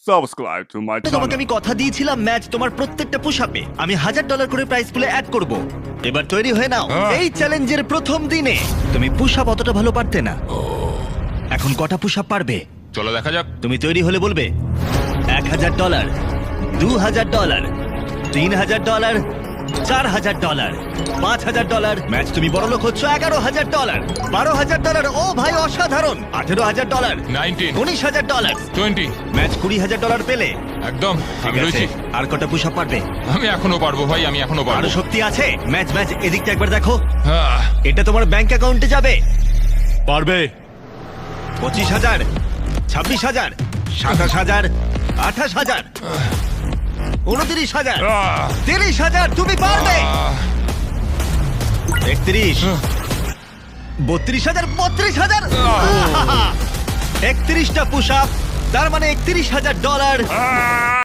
Subscribe to my তোমাকে channel. আমি কথা দিয়েছিলাম ম্যাচ তোমার প্রত্যেকটা পুশ আপে আমি $1000 করে প্রাইস পুলে অ্যাড করব। এবার তৈরি হয়ে নাও। এই চ্যালেঞ্জের প্রথম দিনে তুমি পুশ আপ অতটা ভালো পারতে না। এখন কটা পুশ আপ পারবে? চলো দেখা যাক। তুমি তৈরি হলে বলবে। $1000, $2000, $3000, $4000, $5000। ম্যাচ তুমি বড়লোক হচ্ছ। $11000, $12000। ও ভাই অসাধারণ। $18000, 19, $19000। 20, ম্যাচ $20000 পেলে। একদম আমি ঠিক আছে, রয়েছি। আর কটা পুশ আপ পারবে? আমি এখনো পারবো ভাই, আমি এখনো পারবো। আরো শক্তি আছে। ম্যাচ এদিকটা একবার দেখো। আহ, এটা তোমার ব্যাংক অ্যাকাউন্টে যাবে। পারবে। 25000, 26000, 27000, 28000, 29000, আহ, 30000। তুমি পারবে। আহ, 31, 32000, 32000। 31টা পুশ আপ, তার মানে $31000। আহ,